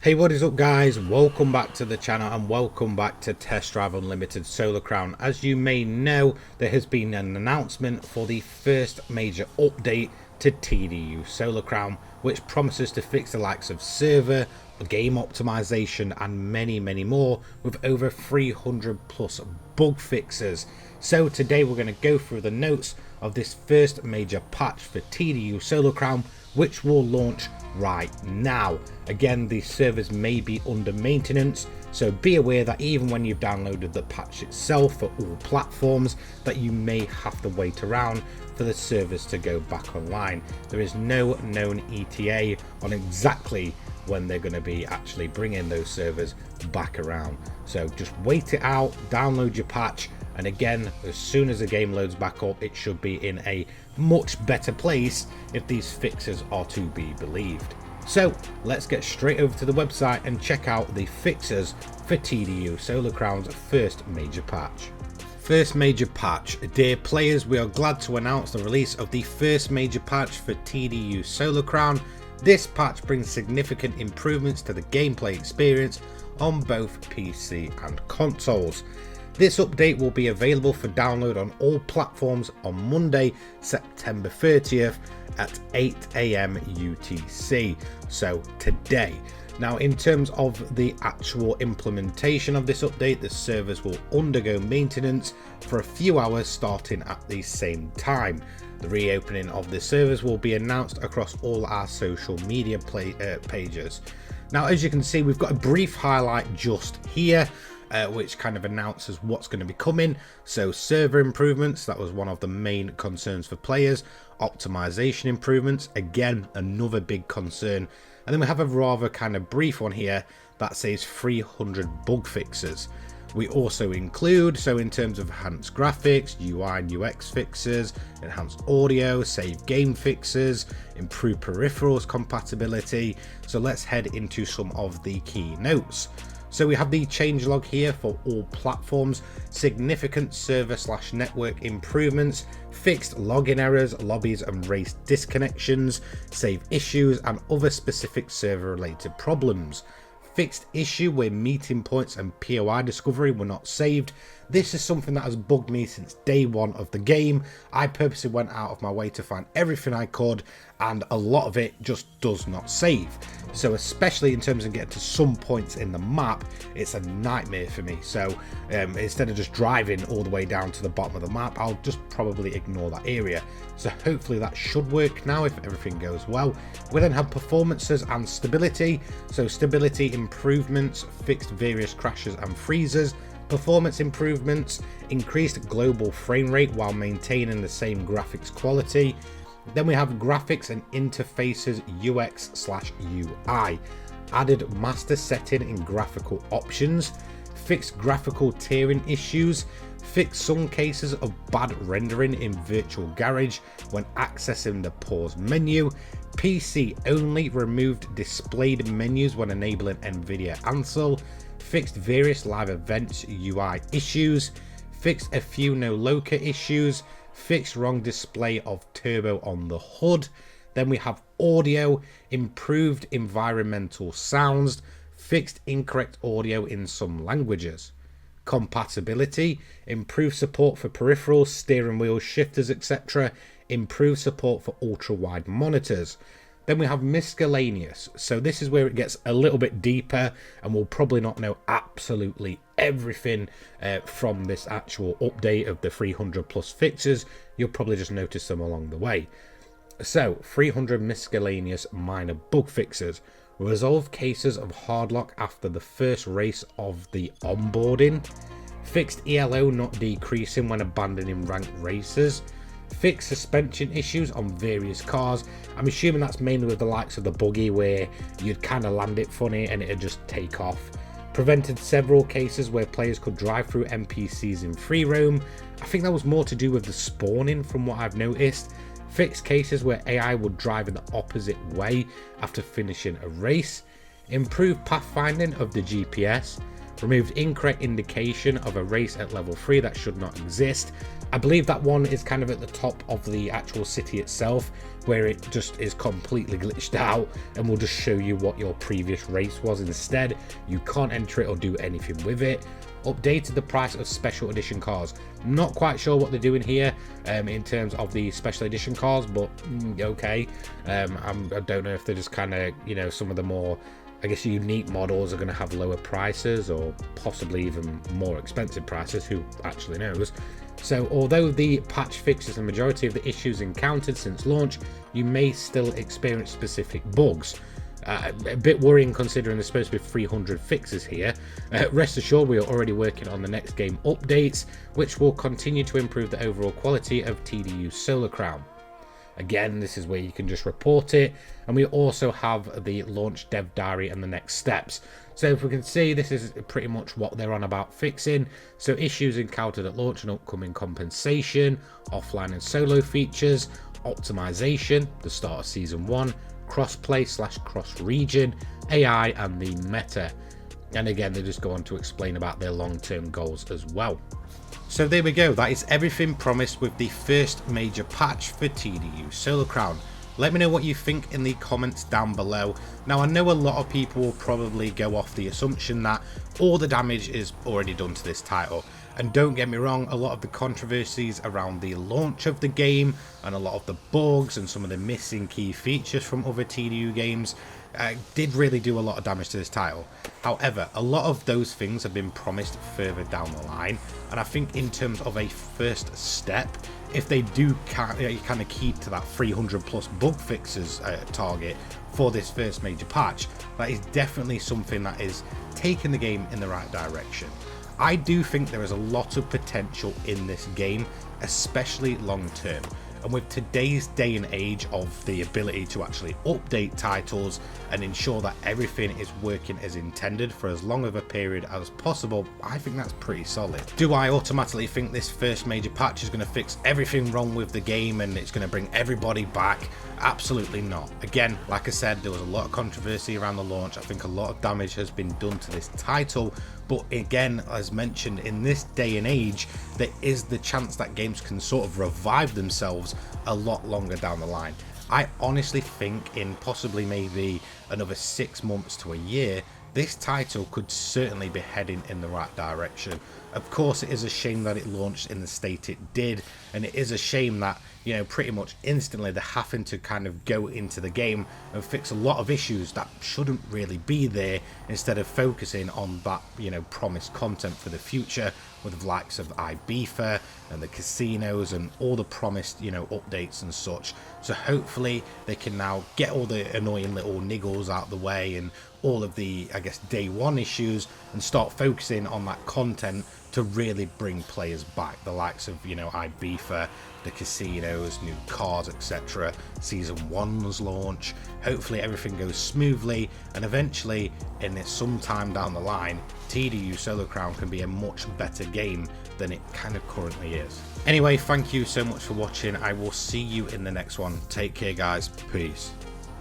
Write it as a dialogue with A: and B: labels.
A: Hey, what is up guys? Welcome back to the channel and welcome back to Test Drive Unlimited Solar Crown. As you may know, there has been an announcement for the first major update to TDU Solar Crown, which promises to fix the likes of server, game optimization and many more, with over 300 plus bug fixes. So today we're going to go through the notes of this first major patch for TDU Solar Crown, which will launch right now. Again, these servers may be under maintenance, so be aware that even when you've downloaded the patch itself for all platforms, that you may have to wait around for the servers to go back online. There is no known ETA on exactly when they're going to be actually bringing those servers back around, so just wait it out, download your patch, and again, as soon as the game loads back up, it should be in a much better place if these fixes are to be believed. So let's get straight over to the website and check out the fixes for TDU Solar Crown's first major patch. First major patch. Dear players, we are glad to announce the release of the first major patch for TDU Solar Crown. This patch brings significant improvements to the gameplay experience on both PC and consoles. This update will be available for download on all platforms on Monday, September 30th at 8 AM UTC, so today. Now, in terms of the actual implementation of this update, the servers will undergo maintenance for a few hours starting at the same time. The reopening of the servers will be announced across all our social media pages. Now, as you can see, we've got a brief highlight just here, which kind of announces what's going to be coming. So server improvements, that was one of the main concerns for players. Optimization improvements, again another big concern. And then we have a rather kind of brief one here that says 300 bug fixes. We also include, so in terms of enhanced graphics, UI and UX fixes, enhanced audio, save game fixes, improved peripherals compatibility. So let's head into some of the key notes. So we have the changelog here for all platforms, significant server/network improvements, fixed login errors, lobbies and race disconnections, save issues and other specific server related problems. Fixed issue where meeting points and POI discovery were not saved. This is something that has bugged me since day one of the game. I purposely went out of my way to find everything I could, and a lot of it just does not save. So especially in terms of getting to some points in the map, it's a nightmare for me. So instead of just driving all the way down to the bottom of the map, I'll just probably ignore that area. So hopefully that should work now if everything goes well. We then have performances and stability. So stability improvements, fixed various crashes and freezes. Performance improvements, increased global frame rate while maintaining the same graphics quality. Then we have graphics and interfaces UX/UI, added master setting in graphical options, fixed graphical tearing issues, fixed some cases of bad rendering in Virtual Garage when accessing the pause menu, PC only removed displayed menus when enabling Nvidia Ansel, fixed various live events UI issues, fixed a few no loca issues, fixed wrong display of turbo on the HUD. Then we have audio, improved environmental sounds, fixed incorrect audio in some languages. Compatibility, improved support for peripherals, steering wheels, shifters, etc. Improved support for ultra-wide monitors. Then we have miscellaneous. So this is where it gets a little bit deeper, and we'll probably not know absolutely everything from this actual update of the 300 plus fixes. You'll probably just notice them along the way. So 300 miscellaneous minor bug fixes. Resolve cases of hardlock after the first race of the onboarding. Fixed ELO not decreasing when abandoning ranked races. Fixed suspension issues on various cars. I'm assuming that's mainly with the likes of the buggy where you'd kind of land it funny and it'd just take off. Prevented several cases where players could drive through NPCs in free roam. I think that was more to do with the spawning from what I've noticed. Fixed cases where AI would drive in the opposite way after finishing a race. Improved pathfinding of the GPS. removed incorrect indication of a race at level 3 that should not exist. I believe that one is kind of at the top of the actual city itself, where it just is completely glitched out and will just show you what your previous race was instead. You can't enter it or do anything with it. Updated the price of special edition cars. Not quite sure what they're doing here in terms of the special edition cars, but okay. I don't know if they're just kind of, you know, some of the more, I guess, unique models are going to have lower prices or possibly even more expensive prices, who actually knows. So although the patch fixes the majority of the issues encountered since launch, you may still experience specific bugs. A bit worrying considering there's supposed to be 300 fixes here. Rest assured, we are already working on the next game updates, which will continue to improve the overall quality of TDU Solar Crown. Again, this is where you can just report it, and we also have the launch dev diary and the next steps. So if we can see, this is pretty much what they're on about fixing. So issues encountered at launch and upcoming compensation, offline and solo features, optimization, the start of season 1, crossplay / cross region, AI and the meta. And again, they just go on to explain about their long-term goals as well. So there we go, that is everything promised with the first major patch for TDU Solar Crown. Let me know what you think in the comments down below. Now, I know a lot of people will probably go off the assumption that all the damage is already done to this title. And don't get me wrong, a lot of the controversies around the launch of the game and a lot of the bugs and some of the missing key features from other TDU games did really do a lot of damage to this title. However, a lot of those things have been promised further down the line, and I think in terms of a first step, if they do kind of keep to that 300 plus bug fixes target for this first major patch, that is definitely something that is taking the game in the right direction. I do think there is a lot of potential in this game, especially long term. And with today's day and age of the ability to actually update titles and ensure that everything is working as intended for as long of a period as possible, I think that's pretty solid. Do I automatically think this first major patch is going to fix everything wrong with the game and it's going to bring everybody back? Absolutely not. Again, like I said, there was a lot of controversy around the launch. I think a lot of damage has been done to this title, but again, as mentioned, in this day and age, there is the chance that games can sort of revive themselves a lot longer down the line. I honestly think in possibly maybe another 6 months to a year, this title could certainly be heading in the right direction. Of course, it is a shame that it launched in the state it did, and it is a shame that, you know, pretty much instantly they're having to kind of go into the game and fix a lot of issues that shouldn't really be there, instead of focusing on that, you know, promised content for the future with the likes of Ibiza and the casinos and all the promised, you know, updates and such. So hopefully they can now get all the annoying little niggles out the way and all of the, I guess, day one issues, and start focusing on that content to really bring players back. The likes of, you know, Ibiza, the casinos, new cars, etc. Season 1's launch. Hopefully everything goes smoothly, and eventually, in some time down the line, TDU Solar Crown can be a much better game than it kind of currently is. Anyway, thank you so much for watching. I will see you in the next one. Take care, guys. Peace.